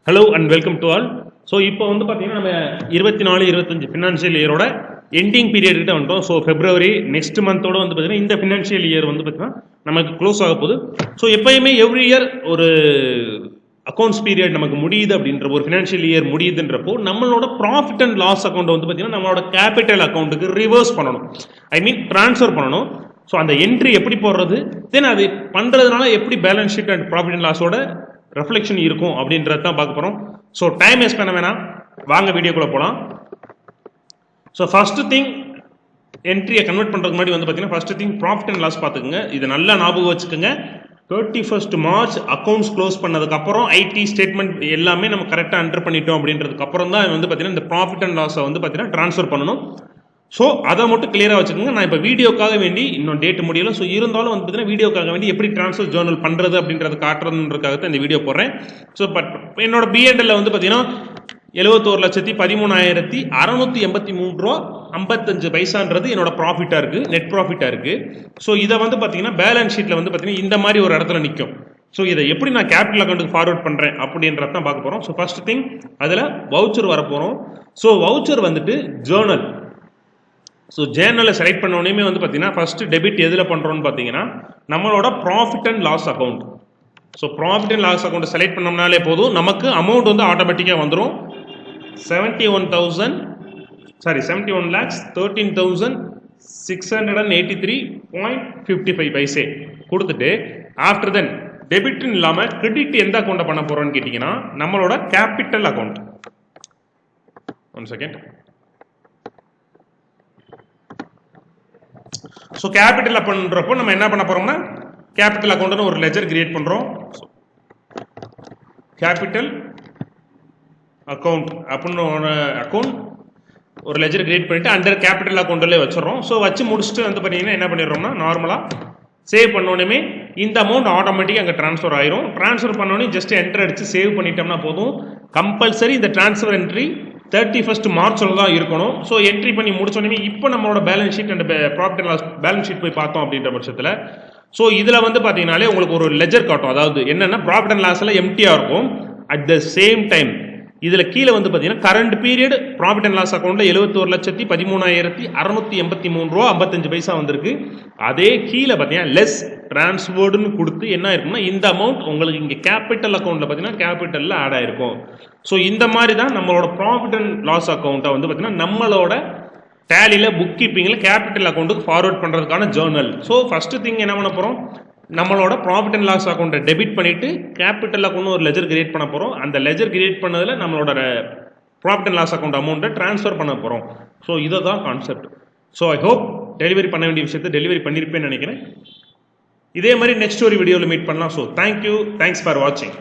Hello and welcome to all. So இப்போ வந்து பார்த்தீங்கன்னா நம்ம 24-25 ஃபினான்ஷியல் இயரோட எண்டிங் பீரியட் கிட்ட வந்துட்டோம். ஸோ ஃபெப்ரவரி நெக்ஸ்ட் மந்தோட வந்து பார்த்தீங்கன்னா இந்த ஃபினான்ஷியல் இயர் வந்து பார்த்தீங்கன்னா நமக்கு க்ளோஸ் ஆக போகுது. ஸோ எப்பயுமே எவ்ரி இயர் ஒரு அக்கௌண்ட்ஸ் பீரியட் நமக்கு முடியுது அப்படின்ற ஒரு ஃபினான்ஷியல் இயர் முடியுதுன்றப்போ நம்மளோட ப்ராஃபிட் அண்ட் லாஸ் அக்கௌண்ட் வந்து பார்த்தீங்கன்னா நம்மளோட கேபிட்டல் அக்கௌண்ட்டுக்கு ரிவர்ஸ் பண்ணணும், ஐ மீன் ட்ரான்ஸ்ஃபர் பண்ணணும். ஸோ அந்த என்ட்ரி எப்படி போடுறது, தென் அது பண்ணுறதுனால எப்படி balance sheet and profit and லாஸோட ரெஃப்ளெக்ஷன் இருக்கும் அப்படின்றத தான் பார்க்க போகிறோம். ஸோ டைம் வேஸ்ட் பண்ண வேணாம், வாங்க வீடியோக்குள்ளே போகலாம். ஸோ ஃபர்ஸ்ட் திங் என்ட்ரியை கன்வெர்ட் பண்ணுறதுக்கு முன்னாடி வந்து பார்த்தீங்கன்னா first thing profit and loss பார்த்துக்குங்க. இது நல்லா ஞாபகம் வச்சுக்கோங்க. 31st March அக்கௌண்ட்ஸ் க்ளோஸ் பண்ணதுக்கப்புறம் ஐடி ஸ்டேட்மெண்ட் எல்லாமே நம்ம கரெக்டாக என்டர் பண்ணிட்டோம் அப்படின்றதுக்கு அப்புறம் தான் வந்து பார்த்தீங்கன்னா இந்த ப்ராஃபிட் அண்ட் லாஸை வந்து பார்த்தீங்கன்னா ட்ரான்ஸ்ஃபர் பண்ணணும். ஸோ அதை மட்டும் கிளியராக வச்சுக்கோங்க. நான் இப்போ வீடியோக்காக வேண்டி இன்னும் டேட் முடியல. ஸோ இருந்தாலும் வந்து பார்த்தீங்கன்னா வீடியோக்காக வேண்டி எப்படி ட்ரான்ஸ்ஃபர் ஜேர்னல் பண்ணுறது அப்படின்றது காட்டுறதுன்றதுக்காக தான் இந்த வீடியோ போடுறேன். ஸோ பட் என்னோட பிஎன்எல்ல வந்து பார்த்தீங்கன்னா 71,13,683 ரூபா என்னோட ப்ராஃபிட்டாக இருக்குது, நெட் ப்ராஃபிட்டாக இருக்குது. ஸோ இதை வந்து பார்த்தீங்கன்னா பேலன்ஸ் ஷீட்டில் வந்து பார்த்தீங்கன்னா இந்த மாதிரி ஒரு இடத்துல நிற்கும். ஸோ இதை எப்படி நான் கேபிட்டல் அக்கௌண்ட்டுக்கு ஃபார்வர்ட் பண்ணுறேன் அப்படின்றத தான் பார்க்க போகிறோம். ஸோ ஃபர்ஸ்ட் திங் அதில் வவுச்சர் வரப்போகிறோம். ஸோ வவுச்சர் வந்துட்டு ஜேர்னல். ஸோ ஜேர்னலை செலக்ட் பண்ண உடனே வந்து பார்த்தீங்கன்னா ஃபர்ஸ்ட் டெபிட் எதில் பண்ணுறோன்னு பார்த்தீங்கன்னா நம்மளோட profit and loss account. So profit and loss account select பண்ணோம்னாலே போதும், நமக்கு அமௌண்ட் வந்து ஆட்டோமேட்டிக்காக வந்துடும். 71,13,683.55 பைசே கொடுத்துட்டு ஆஃப்டர் தென் டெபிட் இல்லாமல் கிரெடிட் எந்த அக்கௌண்ட்டை பண்ண போகிறோன்னு கேட்டிங்கன்னா நம்மளோட capital account. One second. So capital பண்ணுறப்போ நம்ம என்ன பண்ண போகிறோம்னா கேபிட்டல் அக்கௌண்ட்னு ஒரு லெஜர் கிரியேட் பண்ணுறோம். கேபிட்டல் அக்கௌண்ட் அப்படின்னு ஒரு அக்கௌண்ட் ஒரு லெஜர் கிரியேட் பண்ணிட்டு அண்டர் கேபிட்டல் அக்கௌண்ட்லேயே வச்சிடறோம். ஸோ வச்சு முடிச்சுட்டு வந்து பார்த்தீங்கன்னா என்ன பண்ணிடுறோம்னா நார்மலாக சேவ் பண்ணோடனே இந்த அமௌண்ட் ஆட்டோமேட்டிக்காக அங்கே ட்ரான்ஸ்ஃபர் ஆயிரும். ட்ரான்ஸ்ஃபர் பண்ணோடனே ஜஸ்ட் என்டர் அடிச்சு சேவ் பண்ணிட்டோம்னா போதும். கம்பல்சரி இந்த ட்ரான்ஸ்ஃபர் என்ட்ரி 31st March தான் இருக்கணும். ஸோ என்ட்ரி பண்ணி முடிச்சோடனே இப்போ நம்மளோட balance sheet and profit and loss balance sheet போய் பார்த்தோம் அப்படின்ற பட்சத்தில் ஸோ இதில் வந்து பார்த்தீங்கன்னாலே உங்களுக்கு ஒரு லெஜர் காட்டும். அதாவது என்னென்னா ப்ராஃபிட் அண்ட் லாஸில் எம்டியாக இருக்கும். அட் த சேம் டைம் இதில் கீழே வந்து பார்த்தீங்கன்னா current period profit and loss அக்கௌண்ட்டில் 71,13,683.55 ரூபா வந்திருக்கு. அதே கீழே பார்த்தீங்கன்னா லெஸ் டிரான்ஸ்ஃபர்டுன்னு கொடுத்து என்ன இருக்குன்னா இந்த அமௌண்ட் உங்களுக்கு இங்கே கேபிட்டல் அக்கௌண்ட்டில் பார்த்தீங்கன்னா கேபிட்டலில் ஆட் ஆயிருக்கும். ஸோ இந்த மாதிரி தான் நம்மளோட ப்ராஃபிட் அண்ட் லாஸ் அக்கௌண்ட்டை வந்து பார்த்தீங்கன்னா நம்மளோட டேலியில் புக் கீப்பிங்கில் கேபிட்டல் அக்கௌண்ட்டுக்கு ஃபார்வர்ட் பண்ணுறதுக்கான ஜேர்னல். ஸோ ஃபஸ்ட்டு திங் என்ன பண்ண போகிறோம், நம்மளோட ப்ராஃபிட் அண்ட் லாஸ் அக்கௌண்ட்டை டெபிட் பண்ணிவிட்டு கேபிட்டல் அக்கௌண்ட் ஒரு லெஜர் கிரியேட் பண்ண போகிறோம். அந்த லெஜர் கிரியேட் பண்ணதில் நம்மளோட ப்ராஃபிட் அண்ட் லாஸ் அக்கௌண்ட் அமௌண்ட்டை ட்ரான்ஸ்ஃபர் பண்ண போகிறோம். ஸோ இதை தான் concept. So I hope delivery பண்ண வேண்டிய விஷயத்தை டெலிவரி பண்ணியிருப்பேன்னு நினைக்கிறேன். இதே மாதிரி நெக்ஸ்ட் ஒரு வீடியோவில் மீட் பண்ணலாம். ஸோ தேங்க்யூ, தேங்க்ஸ் ஃபார் வாட்சிங்.